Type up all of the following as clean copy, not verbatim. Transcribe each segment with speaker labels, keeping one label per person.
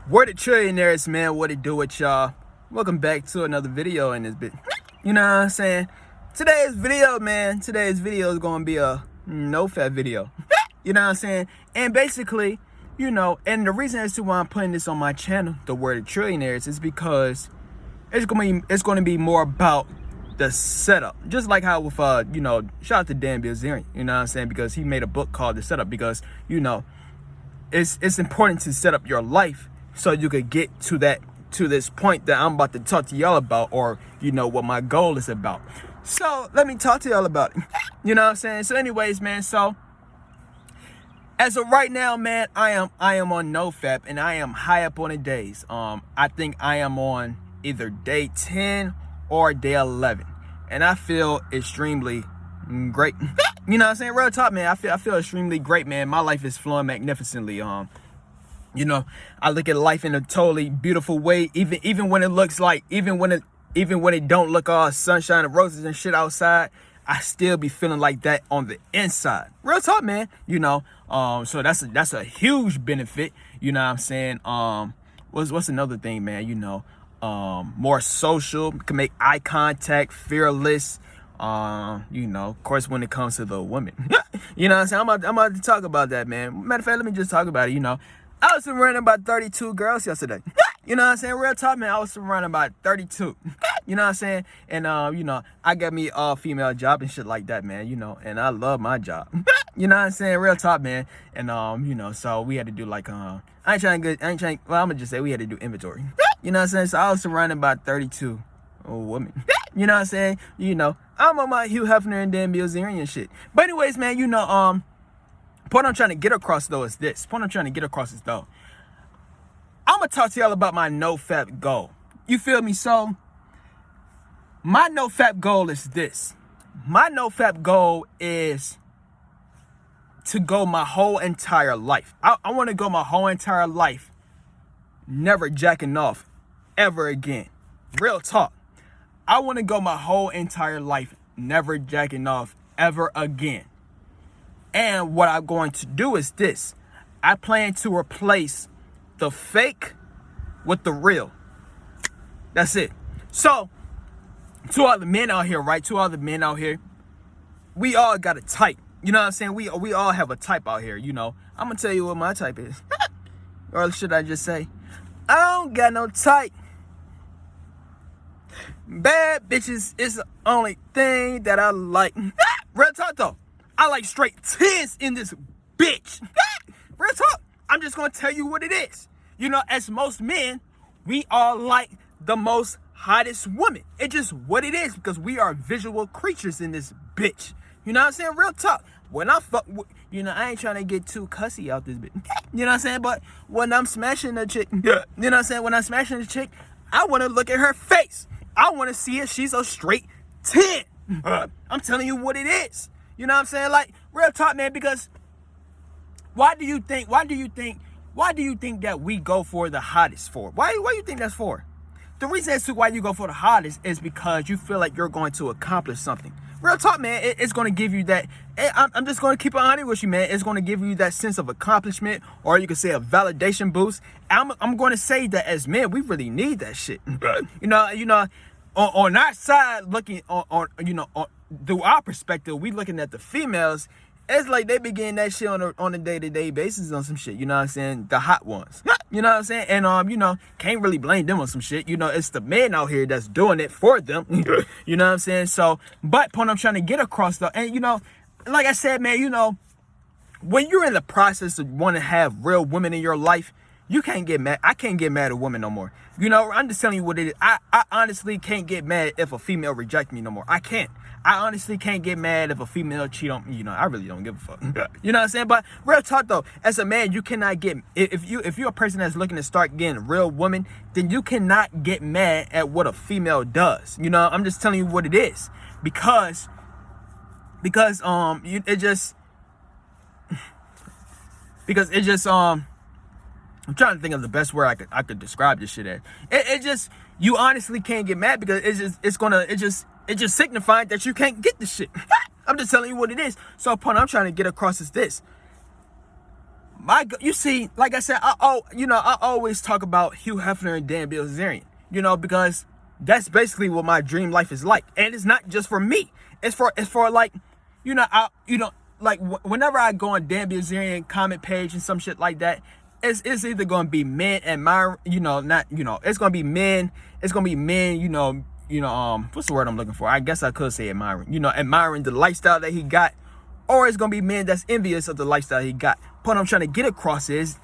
Speaker 1: Word of trillionaires, man. What it do with y'all? Welcome back to another video in this bit. You know what I'm saying? Today's video, man. Today's video is gonna be a Nofap video. You know what I'm saying? And basically, you know, and the reason as to why I'm putting this on my channel, the Word of Trillionaires, is because it's gonna be more about the setup. Just like how with you know, shout out to Dan Bilzerian, you know what I'm saying? Because he made a book called The Setup, because you know, it's important to set up your life so you could get to this point that I'm about to talk to y'all about, or you know what my goal is about. So let me talk to y'all about it. You know what I'm saying? So anyways, man, so as of right now, man, I am on Nofap, and I am high up on the days. I think I am on either day 10 or day 11, and I feel extremely great. You know what I'm saying? Real talk, man. I feel extremely great, man. My life is flowing magnificently. You know, I look at life in a totally beautiful way, even when it looks like, even when it don't look all sunshine and roses and shit outside, I still be feeling like that on the inside. Real talk, man. You know, so that's a huge benefit. You know what I'm saying? What's another thing, man? You know, more social, can make eye contact, fearless. You know, of course, when it comes to the women, you know what I'm saying? I'm about to talk about that, man. Matter of fact, let me just talk about it. You know, I was surrounded by 32 girls yesterday. You know what I'm saying? Real talk, man. I was surrounded by 32. You know what I'm saying? And you know, I got me a female job and shit like that, man. You know, and I love my job. You know what I'm saying? Real talk, man. And you know, so we had to do like well, I'm gonna just say we had to do inventory. You know what I'm saying? So I was surrounded by 32 women. You know what I'm saying? You know, I'm on my Hugh Hefner and Dan Bilzerian shit. But anyways, man, you know, point I'm trying to get across though is this. I'm gonna talk to y'all about my Nofap goal. You feel me? So my Nofap goal is this. My Nofap goal is to go my whole entire life. I want to go my whole entire life never jacking off ever again. Real talk. I want to go my whole entire life never jacking off ever again. And what I'm going to do is this. I plan to replace the fake with the real. That's it. So, to all the men out here, right? To all the men out here, we all got a type. You know what I'm saying? We all have a type out here, you know. I'm going to tell you what my type is. Or should I just say, I don't got no type. Bad bitches is the only thing that I like. Real talk though. I like straight 10s in this bitch. Real talk. I'm just gonna tell you what it is. You know, as most men, we all like the most hottest woman. It's just what it is, because we are visual creatures in this bitch. You know what I'm saying? Real talk. When I fuck, you know, I ain't trying to get too cussy out this bitch. You know what I'm saying? But when I'm smashing a chick, you know what I'm saying? When I'm smashing a chick, I want to look at her face. I want to see if she's a straight 10. I'm telling you what it is. You know what I'm saying? Like, real talk, man, because why do you think that we go for the hottest for? Why do you think that's for? The reason as to why you go for the hottest is because you feel like you're going to accomplish something. Real talk, man, it's going to give you that, I'm just going to keep it honest with you, man. It's going to give you that sense of accomplishment, or you could say a validation boost. I'm going to say that as men, we really need that shit. You know, on our side, looking on you know, through our perspective, we looking at the females. It's like they be getting that shit on a day-to-day basis on some shit. You know what I'm saying? The hot ones. You know what I'm saying? And you know, can't really blame them on some shit. You know, it's the men out here that's doing it for them. You know what I'm saying? So, but point I'm trying to get across though, and you know, like I said, man, you know, when you're in the process of wanting to have real women in your life, you can't get mad. I can't get mad at women no more. You know, I'm just telling you what it is. I honestly can't get mad if a female rejects me no more. I can't. I honestly can't get mad if a female cheat on me. You know, I really don't give a fuck. You know what I'm saying? But real talk though, as a man, you cannot get, if you're a person that's looking to start getting a real woman, then you cannot get mad at what a female does. You know, I'm just telling you what it is. Because I'm trying to think of the best word I could describe this shit as. It just, you honestly can't get mad, because it's just signifying that you can't get the shit. I'm just telling you what it is. So point I'm trying to get across is this. you see, like I said, I always talk about Hugh Hefner and Dan Bilzerian, because that's basically what my dream life is like. And it's not just for me. It's for like, whenever I go on Dan Bilzerian comment page and some shit like that, it's either going to be men admiring, it's going to be men, what's the word I'm looking for? I guess I could say admiring, admiring the lifestyle that he got, or it's going to be men that's envious of the lifestyle he got. What I'm trying to get across is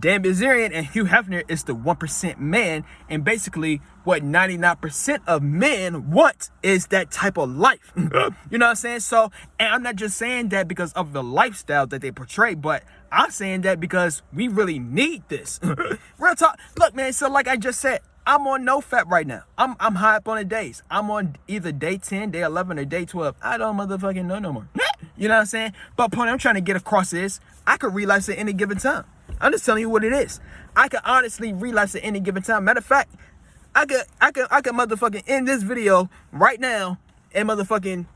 Speaker 1: Dan Bilzerian and Hugh Hefner is the 1% man, and basically what 99% of men want is that type of life. You know what I'm saying? So, and I'm not just saying that because of the lifestyle that they portray, but I'm saying that because we really need this. Real talk. Look, man, so like I just said, I'm on Nofap right now. I'm high up on the days. I'm on either day 10, day 11, or day 12. I don't motherfucking know no more. You know what I'm saying? But point I'm trying to get across is I could relapse at any given time. I'm just telling you what it is. I could honestly relapse at any given time. Matter of fact, I could motherfucking end this video right now and motherfucking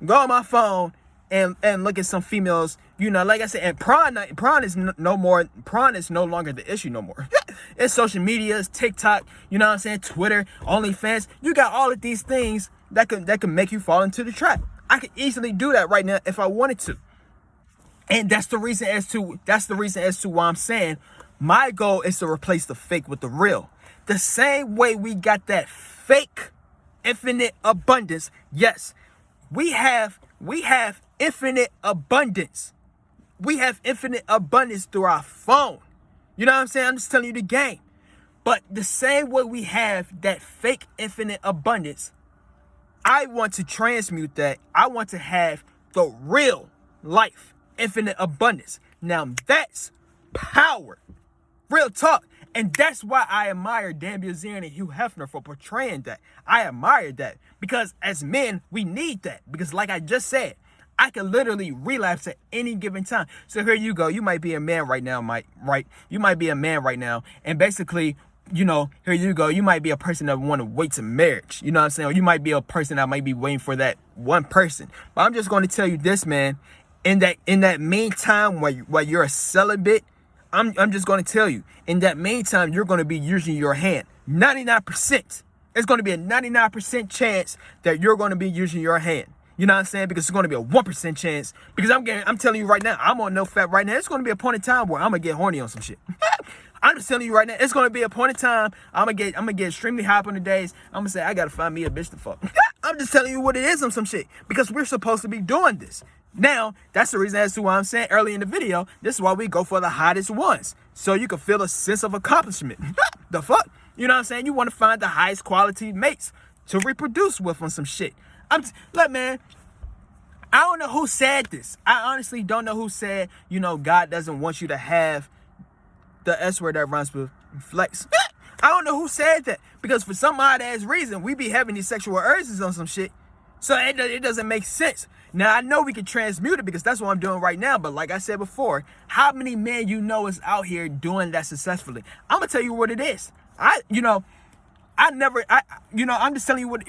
Speaker 1: go on my phone and look at some females. Like I said, and prawn is no longer the issue no more. It's social media, it's TikTok, you know what I'm saying, Twitter, OnlyFans. You got all of these things that can make you fall into the trap. I could easily do that right now if I wanted to. And that's the reason as to why I'm saying my goal is to replace the fake with the real. The same way we got that fake infinite abundance. Yes, we have infinite abundance. We have infinite abundance through our phone. You know what I'm saying? I'm just telling you the game. But the same way we have that fake infinite abundance, I want to transmute that. I want to have the real life infinite abundance. Now that's power. Real talk. And that's why I admire Dan Bilzerian and Hugh Hefner for portraying that. I admire that because as men, we need that. Because like I just said, I can literally relapse at any given time. So here you go. You might be a man right now, Mike, right? You might be a man right now. And basically, here you go. You might be a person that want to wait to marriage. You know what I'm saying? Or you might be a person that might be waiting for that one person. But I'm just going to tell you this, man. In that meantime, while you're a celibate, I'm just going to tell you, in that meantime, you're going to be using your hand. 99%. It's going to be a 99% chance that you're going to be using your hand. You know what I'm saying? Because it's going to be a 1% chance. Because I'm telling you right now, I'm on Nofap right now. It's going to be a point in time where I'm going to get horny on some shit. I'm just telling you right now, it's going to be a point in time. I'm going to get extremely high up on the days. I'm going to say, I got to find me a bitch to fuck. I'm just telling you what it is on some shit. Because we're supposed to be doing this. Now, that's the reason as to why I'm saying early in the video, this is why we go for the hottest ones. So you can feel a sense of accomplishment. The fuck? You know what I'm saying? You want to find the highest quality mates to reproduce with on some shit. Look, man, I don't know who said this. I honestly don't know who said, God doesn't want you to have the S word that rhymes with flex. I don't know who said that. Because for some odd ass reason, we be having these sexual urges on some shit. So it doesn't make sense. Now, I know we can transmute it because that's what I'm doing right now. But like I said before, how many men is out here doing that successfully? I'm going to tell you what it is. I'm just telling you what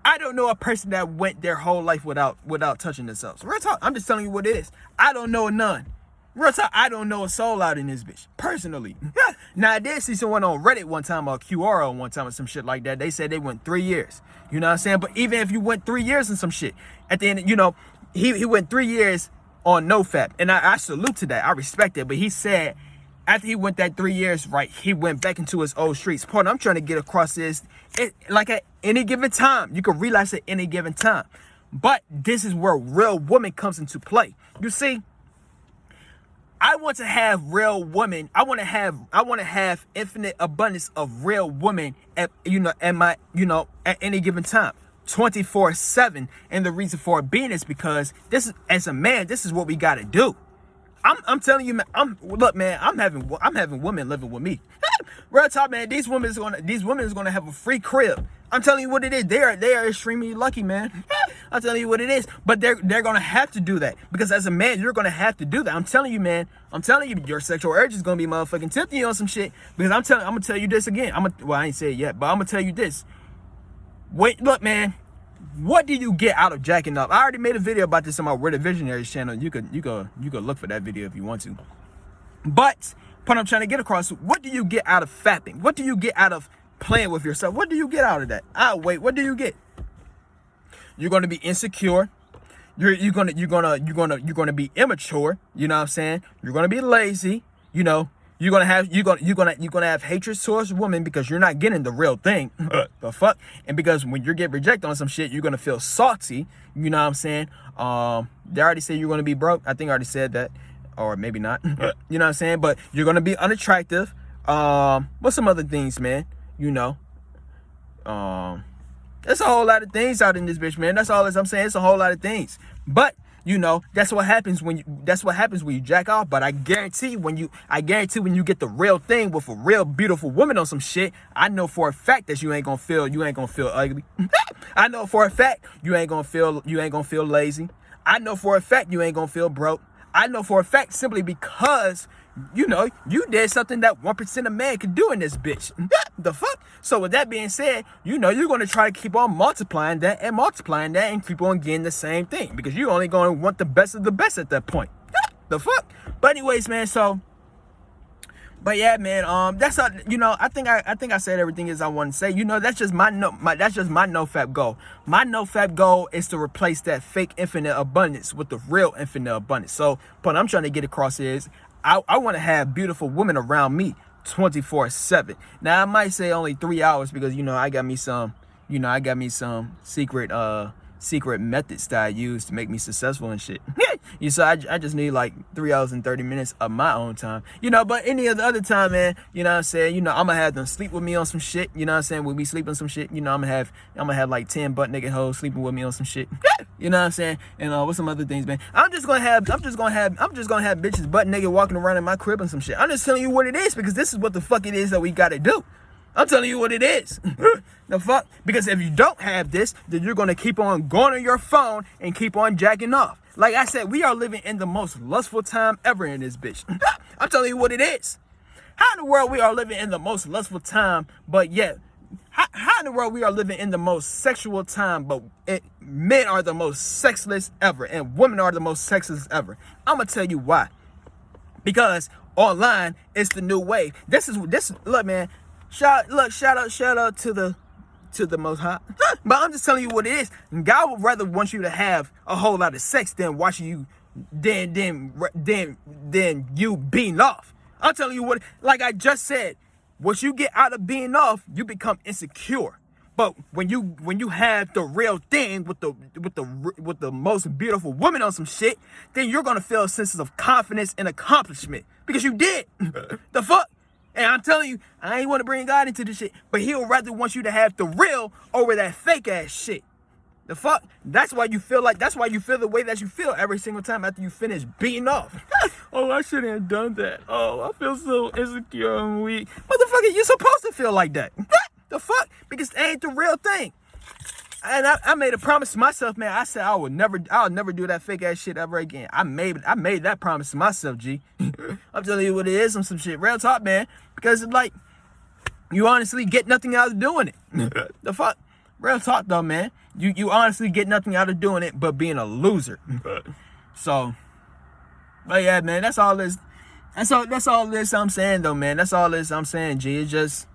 Speaker 1: I don't know a person that went their whole life without touching themselves. Real talk. I'm just telling you what it is. I don't know none. Real talk, I don't know a soul out in this bitch, personally. Now, I did see someone on Reddit one time, or QRO one time, or some shit like that. They said they went 3 years. You know what I'm saying? But even if you went 3 years and some shit, at the end, he went 3 years on Nofap. And I salute to that. I respect it. But he said, after he went that 3 years, right, he went back into his old streets. Part I'm trying to get across is, like at any given time, you can realize at any given time. But this is where real woman comes into play. You see, I want to have real women. I want to have infinite abundance of real women at any given time, 24/7. And the reason for it being is because this is, as a man, this is what we got to do. I'm telling you, man. Look, man. I'm having women living with me. Real talk, man. These women is gonna have a free crib. I'm telling you what it is. They are extremely lucky, man. I'm telling you what it is. But they're gonna have to do that because as a man, you're gonna have to do that. I'm telling you, man. I'm telling you, your sexual urge is gonna be motherfucking tempting you on some shit. Because I'm gonna tell you this again. I ain't say it yet, but I'm gonna tell you this. Wait, look, man. what do you get out of jacking up? I already made a video about this on my We're the Visionaries channel. You could look for that video if you want to. But what I'm trying to get across, what do you get out of fapping? What do you get out of playing with yourself? What do you get out of that? Wait, what do you get? You're gonna be insecure. You're gonna be immature. You know what I'm saying? You're gonna be lazy. You know, you're gonna have hatred towards women because you're not getting the real thing. The fuck? And because when you get rejected on some shit, you're gonna feel salty. You know what I'm saying? They already said you're gonna be broke. I think I already said that, or maybe not. You know what I'm saying? But you're gonna be unattractive. What's some other things, man? You know, there's a whole lot of things out in this bitch, man. That's all I'm saying. It's a whole lot of things. But you know, that's what happens when you jack off. But I guarantee when you get the real thing with a real beautiful woman on some shit, I know for a fact that you ain't gonna feel ugly. I know for a fact you ain't gonna feel lazy. I know for a fact you ain't gonna feel broke. I know for a fact simply because, you know, you did something that 1% of man could do in this bitch. The fuck? So with that being said, you know, you're going to try to keep on multiplying that and keep on getting the same thing because you're only going to want the best of the best at that point. The fuck? But anyways, man, but yeah, man, that's all, you know, I think I said everything as I want to say. You know, that's just my nofap goal. My nofap goal is to replace that fake infinite abundance with the real infinite abundance. So what I'm trying to get across is I want to have beautiful women around me 24/7. Now I might say only 3 hours because, you know, I got me some secret methods that I use to make me successful and shit. You so I just need like 3 hours and 30 minutes of my own time, you know. But any of the other time, man, you know what I'm saying, you know, I'm gonna have them sleep with me on some shit, you know what I'm saying. We'll be sleeping some shit, you know. I'm gonna have like 10 butt naked hoes sleeping with me on some shit. You know what I'm saying? And what's some other things, man? I'm just gonna have bitches butt naked walking around in my crib and some shit. I'm just telling you what it is because this is what the fuck it is that we gotta do. I'm telling you what it is. The fuck? Because if you don't have this, then you're going to keep on going on your phone and keep on jacking off. Like I said, we are living in the most lustful time ever in this bitch. I'm telling you what it is. How in the world we are living in the most lustful time, but yet, how in the world we are living in the most sexual time, but men are the most sexless ever and women are the most sexless ever? I'm going to tell you why. Because online is the new wave. Look, man. Shout out to the Most High. But I'm just telling you what it is. God would rather want you to have a whole lot of sex than watching you than you being off. I'm telling you what, like I just said, what you get out of being off, you become insecure. But when you have the real thing with the most beautiful woman on some shit, then you're gonna feel a sense of confidence and accomplishment because you did. The fuck? And I'm telling you, I ain't want to bring God into this shit, but he'll rather want you to have the real over that fake ass shit. The fuck? That's why you feel the way that you feel every single time after you finish beating off. Oh, I shouldn't have done that. Oh, I feel so insecure and weak. Motherfucker, you're supposed to feel like that. The fuck? Because it ain't the real thing. And I made a promise to myself, man. I said I'll never do that fake ass shit ever again. I made that promise to myself, G. I'm telling you what it is, some shit. Real talk, man. Because it's like, you honestly get nothing out of doing it. The fuck? Real talk though, man. You honestly get nothing out of doing it but being a loser. So, but yeah, man, that's all this I'm saying though, man. That's all this I'm saying, G. It's just,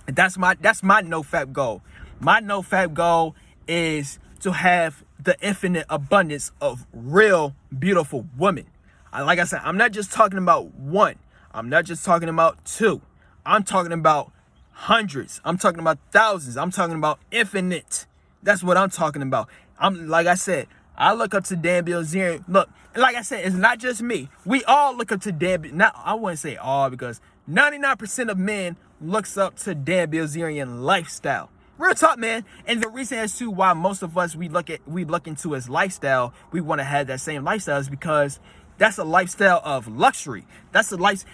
Speaker 1: that's my nofap goal. My nofap goal is to have the infinite abundance of real beautiful women. Like I said, I'm not just talking about one. I'm not just talking about two. I'm talking about hundreds. I'm talking about thousands. I'm talking about infinite. That's what I'm talking about. Like I said, I look up to Dan Bilzerian. Look, like I said, it's not just me. We all look up to Dan. I wouldn't say all, because 99% of men looks up to Dan Bilzerian lifestyle. Real talk, man. And the reason as to why most of us we look into his lifestyle, we want to have that same lifestyle, is because that's a lifestyle of luxury. That's a life.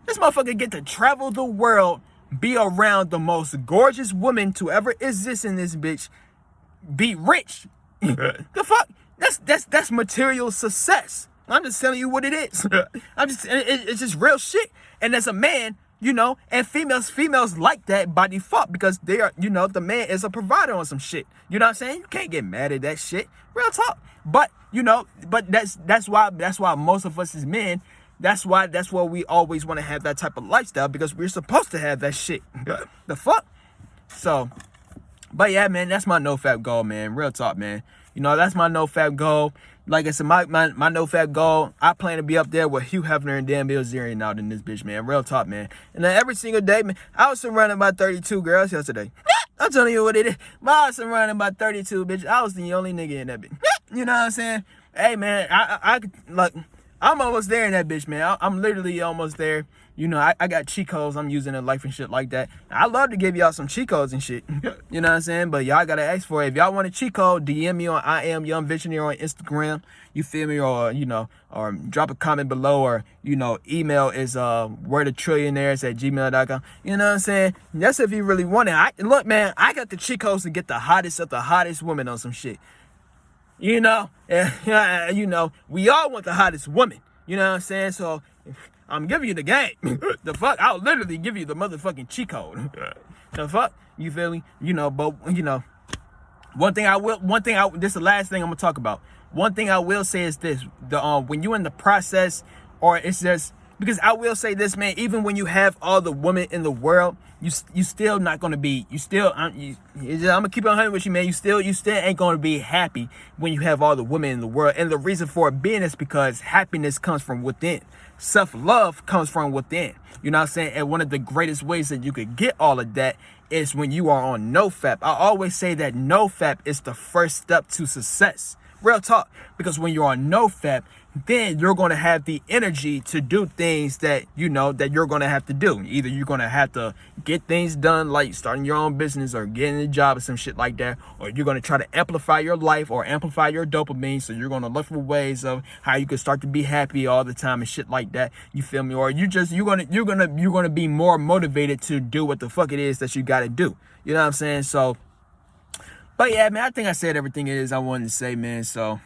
Speaker 1: This motherfucker get to travel the world, be around the most gorgeous woman to ever exist in this bitch, be rich. The fuck? That's material success. I'm just telling you what it is. It's just real shit. And as a man, You know, and females like that by default because they are, you know, the man is a provider on some shit. You know what I'm saying? You can't get mad at that shit. Real talk. But, you know, that's why most of us as men, that's why we always want to have that type of lifestyle, because we're supposed to have that shit. The fuck? So, but yeah, man, that's my Nofap goal, man. Real talk, man. You know, that's my Nofap goal. Like I said, my Nofap goal, I plan to be up there with Hugh Hefner and Dan Bilzerian out in this bitch, man. Real talk, man. And then every single day, man, I was surrounded by 32 girls yesterday. I'm telling you what it is. I was surrounded by 32 bitches. I was the only nigga in that bitch. You know what I'm saying? Hey, man, I'm almost there in that bitch, man. I'm literally almost there. You know, I got cheat codes I'm using in life and shit like that. I love to give y'all some cheat codes and shit. You know what I'm saying? But y'all gotta ask for it. If y'all want a cheat code, DM me on I Am Young Visionary on Instagram. You feel me? Or, you know, or drop a comment below, or, you know, email is wordoftrillionaires@gmail.com. You know what I'm saying? That's if you really want it. Look, man, I got the cheat codes to get the hottest of the hottest women on some shit. You know, you know, we all want the hottest woman. You know what I'm saying? So I'm giving you the game. The fuck? I'll literally give you the motherfucking cheat code. The fuck? You feel me? You know, but you know, this is the last thing I'm gonna talk about. One thing I will say is this: when you're in the process, or it's just because I will say this, man. Even when you have all the women in the world, you still not gonna be. I'm gonna keep it 100 with you, man. You still ain't gonna be happy when you have all the women in the world. And the reason for it being is because happiness comes from within. Self-love comes from within. You know what I'm saying? And one of the greatest ways that you could get all of that is when you are on Nofap. I always say that Nofap is the first step to success. Real talk. Because when you're on Nofap, then you're going to have the energy to do things that, you know, that you're going to have to do. Either you're going to have to get things done, like starting your own business or getting a job or some shit like that, or you're going to try to amplify your life or amplify your dopamine. So you're going to look for ways of how you can start to be happy all the time and shit like that. You feel me? Or you're going to be more motivated to do what the fuck it is that you got to do. You know what I'm saying? So, but yeah, man, I think I said everything it is I wanted to say, man. So,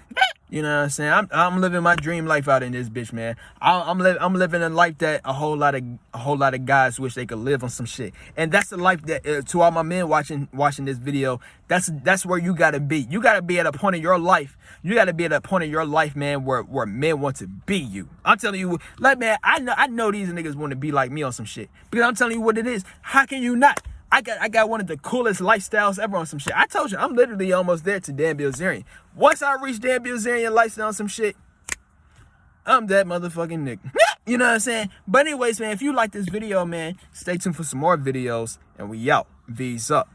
Speaker 1: you know what I'm saying? I'm living my dream life out in this bitch, man. I'm living a life that a whole lot of guys wish they could live on some shit. And that's the life that to all my men watching this video, that's where you gotta be. You gotta be at a point in your life. You gotta be at a point in your life, man, where men want to be you. I'm telling you, like, man, I know these niggas want to be like me on some shit. Because I'm telling you what it is. How can you not? I got one of the coolest lifestyles ever on some shit. I told you, I'm literally almost there to Dan Bilzerian. Once I reach Dan Bilzerian lifestyle on some shit, I'm that motherfucking nigga. You know what I'm saying? But anyways, man, if you like this video, man, stay tuned for some more videos. And we out. V's up.